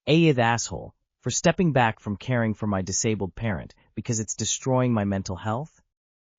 AITA asshole, for stepping back from caring for my disabled parent because it's destroying my mental health?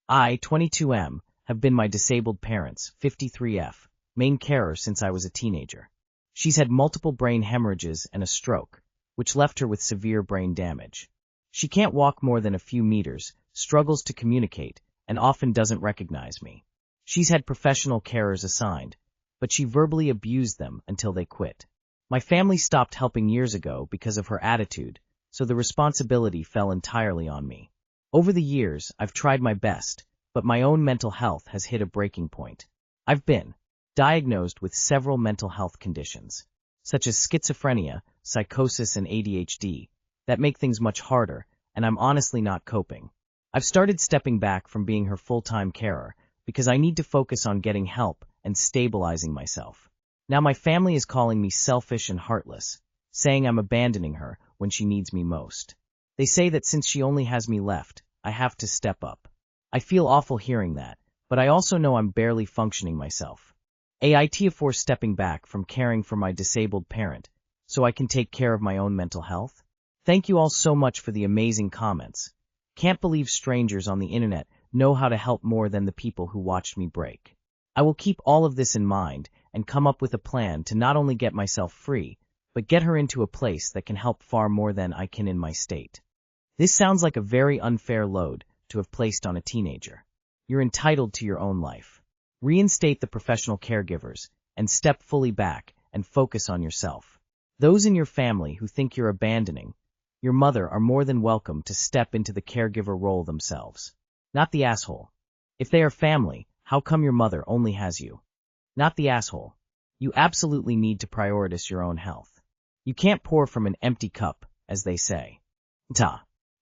I, 22M, have been my disabled parent's, 53F, main carer since I was a teenager. She's had multiple brain hemorrhages and a stroke, which left her with severe brain damage. She can't walk more than a few meters, struggles to communicate, and often doesn't recognize me. She's had professional carers assigned, but she verbally abused them until they quit. My family stopped helping years ago because of her attitude, so the responsibility fell entirely on me. Over the years, I've tried my best, but my own mental health has hit a breaking point. I've been diagnosed with several mental health conditions, such as schizophrenia, psychosis, and ADHD, that make things much harder, and I'm honestly not coping. I've started stepping back from being her full-time carer because I need to focus on getting help and stabilizing myself. Now my family is calling me selfish and heartless, saying I'm abandoning her when she needs me most. They say that since she only has me left, I have to step up. I feel awful hearing that, but I also know I'm barely functioning myself. AITA for stepping back from caring for my disabled parent, so I can take care of my own mental health. Thank you all so much for the amazing comments. Can't believe strangers on the internet know how to help more than the people who watched me break. I will keep all of this in mind and come up with a plan to not only get myself free, but get her into a place that can help far more than I can in my state. This sounds like a very unfair load to have placed on a teenager. You're entitled to your own life. Reinstate the professional caregivers and step fully back and focus on yourself. Those in your family who think you're abandoning your mother are more than welcome to step into the caregiver role themselves. Not the asshole. If they are family, how come your mother only has you? Not the asshole. You absolutely need to prioritize your own health. You can't pour from an empty cup, as they say.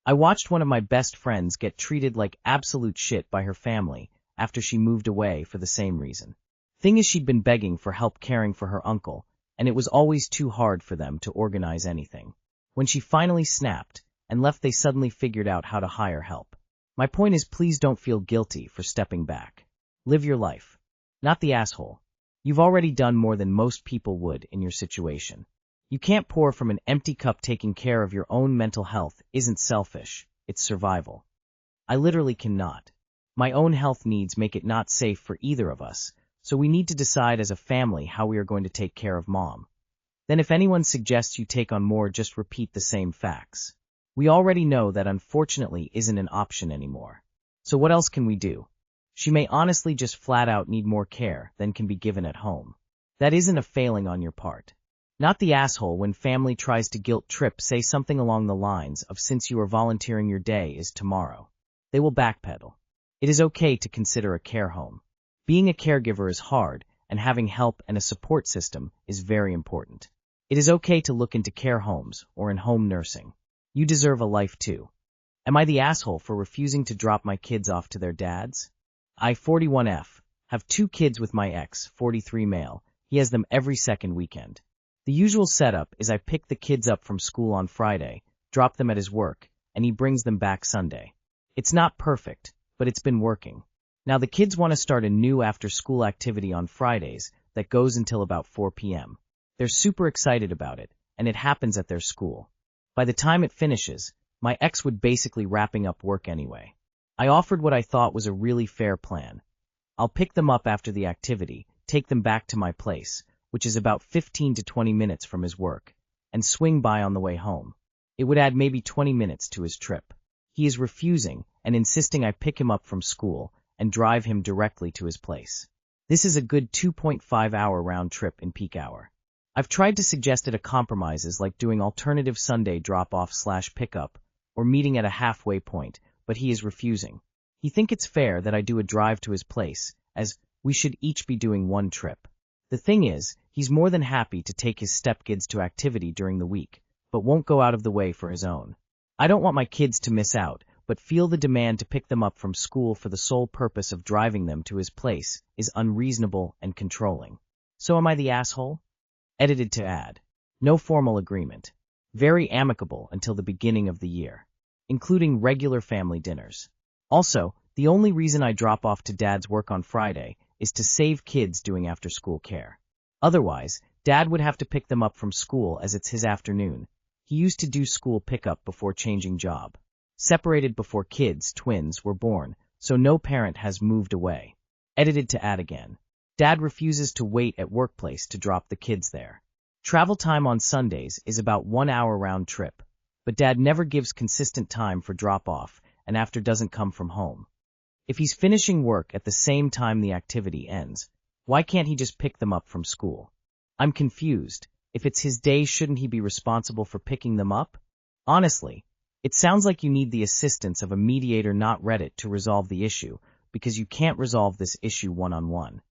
I watched one of my best friends get treated like absolute shit by her family after she moved away for the same reason. Thing is, she'd been begging for help caring for her uncle, and it was always too hard for them to organize anything. When she finally snapped and left, they suddenly figured out how to hire help. My point is, please don't feel guilty for stepping back. Live your life. Not the asshole. You've already done more than most people would in your situation. You can't pour from an empty cup. Taking care of your own mental health isn't selfish, it's survival. I literally cannot. My own health needs make it not safe for either of us, so we need to decide as a family how we are going to take care of Mom. Then if anyone suggests you take on more, just repeat the same facts. We already know that unfortunately isn't an option anymore. So what else can we do? She may honestly just flat out need more care than can be given at home. That isn't a failing on your part. Not the asshole. When family tries to guilt trip, say something along the lines of, since you are volunteering, your day is tomorrow. They will backpedal. It is okay to consider a care home. Being a caregiver is hard, and having help and a support system is very important. It is okay to look into care homes or in home nursing. You deserve a life too. Am I the asshole for refusing to drop my kids off to their dads? I, 41F, have 2 kids with my ex, 43 male. He has them every second weekend. The usual setup is I pick the kids up from school on Friday, drop them at his work, and he brings them back Sunday. It's not perfect, but it's been working. Now the kids want to start a new after-school activity on Fridays that goes until about 4 p.m. They're super excited about it, and it happens at their school. By the time it finishes, my ex would basically wrapping up work anyway. I offered what I thought was a really fair plan. I'll pick them up after the activity, take them back to my place, which is about 15 to 20 minutes from his work, and swing by on the way home. It would add maybe 20 minutes to his trip. He is refusing and insisting I pick him up from school and drive him directly to his place. This is a good 2.5-hour round trip in peak hour. I've tried to suggest it a compromises like doing alternative Sunday drop-off/pickup or meeting at a halfway point, but he is refusing. He thinks it's fair that I do a drive to his place, as we should each be doing one trip. The thing is, he's more than happy to take his stepkids to activity during the week, but won't go out of the way for his own. I don't want my kids to miss out, but feel the demand to pick them up from school for the sole purpose of driving them to his place is unreasonable and controlling. So am I the asshole? Edited to add. No formal agreement. Very amicable until the beginning of the year. Including regular family dinners. Also, the only reason I drop off to Dad's work on Friday is to save kids doing after-school care. Otherwise, Dad would have to pick them up from school as it's his afternoon. He used to do school pickup before changing job. Separated before kids, twins, were born, so no parent has moved away. Edited to add again. Dad refuses to wait at workplace to drop the kids there. Travel time on Sundays is about 1 hour round trip, but Dad never gives consistent time for drop-off and after doesn't come from home. If he's finishing work at the same time the activity ends, why can't he just pick them up from school? I'm confused. If it's his day, shouldn't he be responsible for picking them up? Honestly, it sounds like you need the assistance of a mediator, not Reddit, to resolve the issue, because you can't resolve this issue one-on-one.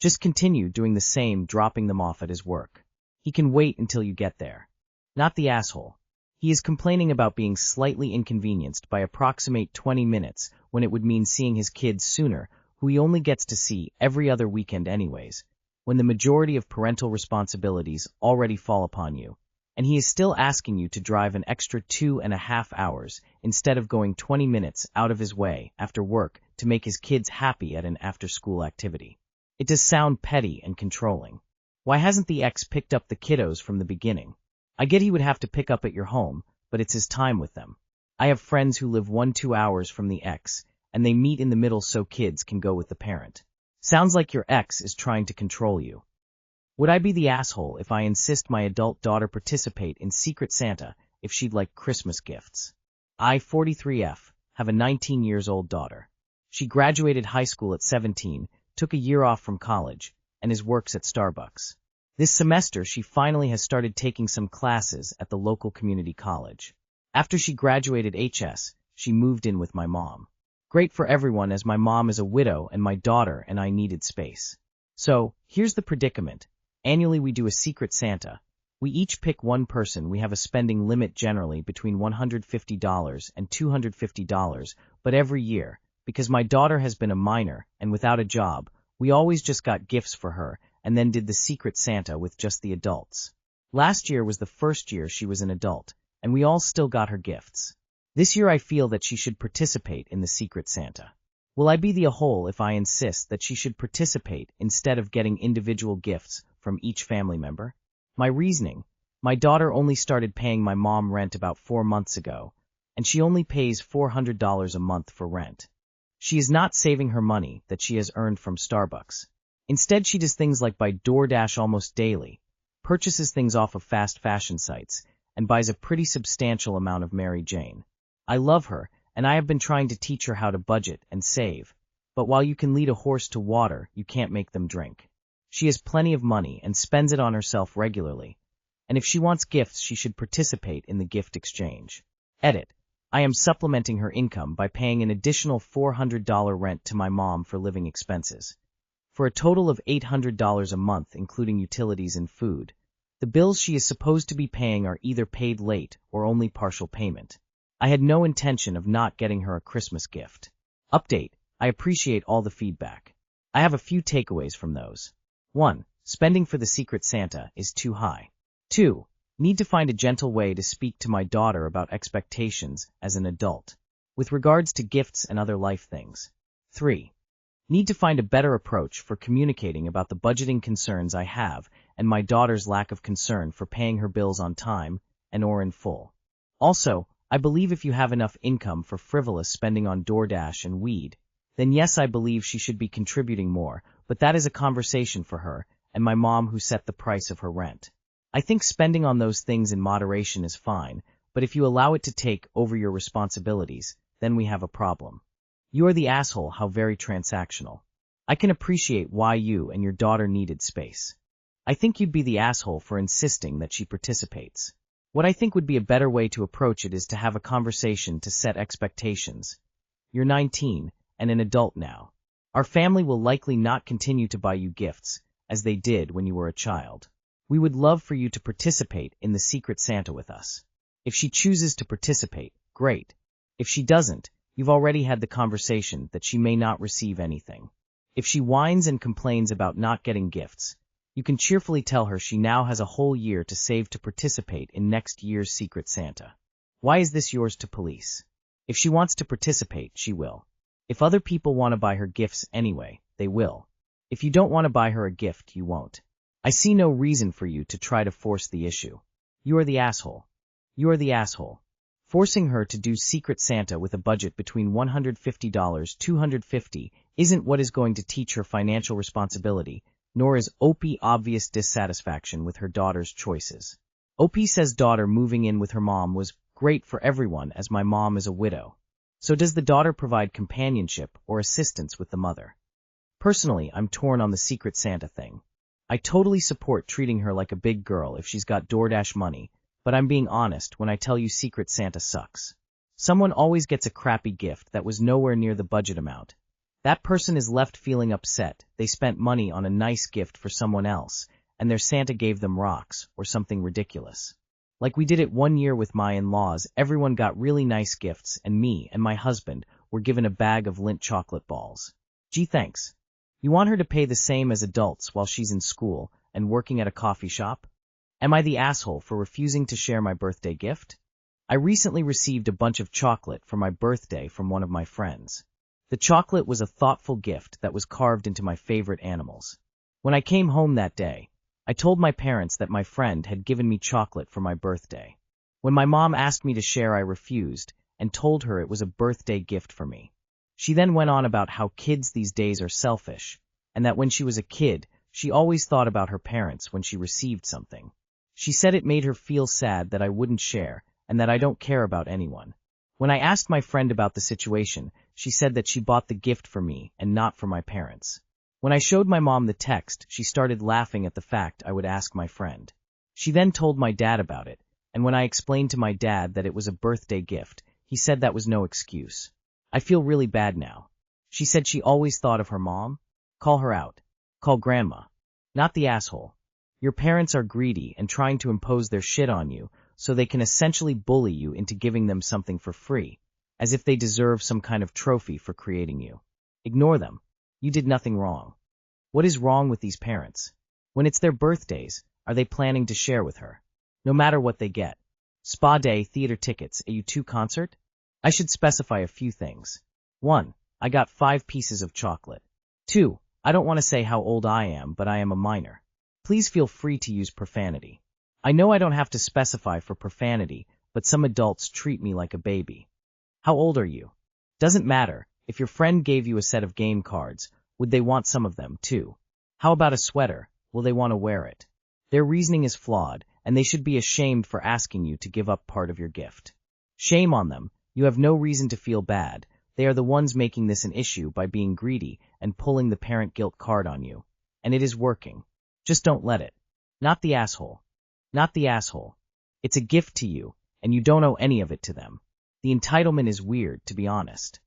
Just continue doing the same, dropping them off at his work. He can wait until you get there. Not the asshole. He is complaining about being slightly inconvenienced by approximate 20 minutes when it would mean seeing his kids sooner, who he only gets to see every other weekend anyways, when the majority of parental responsibilities already fall upon you, and he is still asking you to drive an extra 2.5 hours instead of going 20 minutes out of his way after work to make his kids happy at an after-school activity. It does sound petty and controlling. Why hasn't the ex picked up the kiddos from the beginning? I get he would have to pick up at your home, but it's his time with them. I have friends who live 1-2 hours from the ex, and they meet in the middle so kids can go with the parent. Sounds like your ex is trying to control you. Would I be the asshole if I insist my adult daughter participate in Secret Santa if she'd like Christmas gifts? I, 43F, have a 19-years-old daughter. She graduated high school at 17, took a year off from college, and works at Starbucks. This semester, she finally has started taking some classes at the local community college. After she graduated HS, she moved in with my mom. Great for everyone, as my mom is a widow and my daughter and I needed space. So, here's the predicament. Annually we do a Secret Santa. We each pick one person. We have a spending limit generally between $150 and $250, but every year, because my daughter has been a minor and without a job, we always just got gifts for her and then did the Secret Santa with just the adults. Last year was the first year she was an adult, and we all still got her gifts. This year I feel that she should participate in the Secret Santa. Will I be the a-hole if I insist that she should participate instead of getting individual gifts from each family member? My reasoning: my daughter only started paying my mom rent about 4 months ago, and she only pays $400 a month for rent. She is not saving her money that she has earned from Starbucks. Instead, she does things like buy DoorDash almost daily, purchases things off of fast fashion sites, and buys a pretty substantial amount of Mary Jane. I love her, and I have been trying to teach her how to budget and save, but while you can lead a horse to water, you can't make them drink. She has plenty of money and spends it on herself regularly, and if she wants gifts, she should participate in the gift exchange. Edit. I am supplementing her income by paying an additional $400 rent to my mom for living expenses, for a total of $800 a month including utilities and food. The bills she is supposed to be paying are either paid late or only partial payment. I had no intention of not getting her a Christmas gift. Update: I appreciate all the feedback. I have a few takeaways from those. 1. Spending for the Secret Santa is too high. 2. Need to find a gentle way to speak to my daughter about expectations as an adult, with regards to gifts and other life things. 3. Need to find a better approach for communicating about the budgeting concerns I have and my daughter's lack of concern for paying her bills on time and or in full. Also, I believe if you have enough income for frivolous spending on DoorDash and weed, then yes, I believe she should be contributing more, but that is a conversation for her and my mom, who set the price of her rent. I think spending on those things in moderation is fine, but if you allow it to take over your responsibilities, then we have a problem. You are the asshole. How very transactional. I can appreciate why you and your daughter needed space. I think you'd be the asshole for insisting that she participates. What I think would be a better way to approach it is to have a conversation to set expectations. You're 19 and an adult now. Our family will likely not continue to buy you gifts, as they did when you were a child. We would love for you to participate in the Secret Santa with us. If she chooses to participate, great. If she doesn't, you've already had the conversation that she may not receive anything. If she whines and complains about not getting gifts, you can cheerfully tell her she now has a whole year to save to participate in next year's Secret Santa. Why is this yours to police? If she wants to participate, she will. If other people want to buy her gifts anyway, they will. If you don't want to buy her a gift, you won't. I see no reason for you to try to force the issue. You are the asshole. You are the asshole. Forcing her to do Secret Santa with a budget between $150 $250 isn't what is going to teach her financial responsibility, nor is OP obvious dissatisfaction with her daughter's choices. OP says daughter moving in with her mom was great for everyone as my mom is a widow. So does the daughter provide companionship or assistance with the mother? Personally, I'm torn on the Secret Santa thing. I totally support treating her like a big girl if she's got DoorDash money, but I'm being honest when I tell you Secret Santa sucks. Someone always gets a crappy gift that was nowhere near the budget amount. That person is left feeling upset. They spent money on a nice gift for someone else, and their Santa gave them rocks or something ridiculous. Like we did it one year with my in-laws, everyone got really nice gifts, and me and my husband were given a bag of Lindt chocolate balls. Gee, thanks. You want her to pay the same as adults while she's in school and working at a coffee shop? Am I the asshole for refusing to share my birthday gift? I recently received a bunch of chocolate for my birthday from one of my friends. The chocolate was a thoughtful gift that was carved into my favorite animals. When I came home that day, I told my parents that my friend had given me chocolate for my birthday. When my mom asked me to share, I refused and told her it was a birthday gift for me. She then went on about how kids these days are selfish, and that when she was a kid, she always thought about her parents when she received something. She said it made her feel sad that I wouldn't share, and that I don't care about anyone. When I asked my friend about the situation, she said that she bought the gift for me and not for my parents. When I showed my mom the text, she started laughing at the fact I would ask my friend. She then told my dad about it, and when I explained to my dad that it was a birthday gift, he said that was no excuse. I feel really bad now. She said she always thought of her mom. Call her out. Call grandma. Not the asshole. Your parents are greedy and trying to impose their shit on you so they can essentially bully you into giving them something for free, as if they deserve some kind of trophy for creating you. Ignore them. You did nothing wrong. What is wrong with these parents? When it's their birthdays, are they planning to share with her? No matter what they get. Spa day, theater tickets, a U2 concert? I should specify a few things. 1. I got 5 pieces of chocolate. 2. I don't want to say how old I am, but I am a minor. Please feel free to use profanity. I know I don't have to specify for profanity, but some adults treat me like a baby. How old are you? Doesn't matter. If your friend gave you a set of game cards, would they want some of them, too? How about a sweater? Will they want to wear it? Their reasoning is flawed, and they should be ashamed for asking you to give up part of your gift. Shame on them. You have no reason to feel bad. They are the ones making this an issue by being greedy and pulling the parent guilt card on you. And it is working. Just don't let it. Not the asshole. Not the asshole. It's a gift to you, and you don't owe any of it to them. The entitlement is weird, to be honest.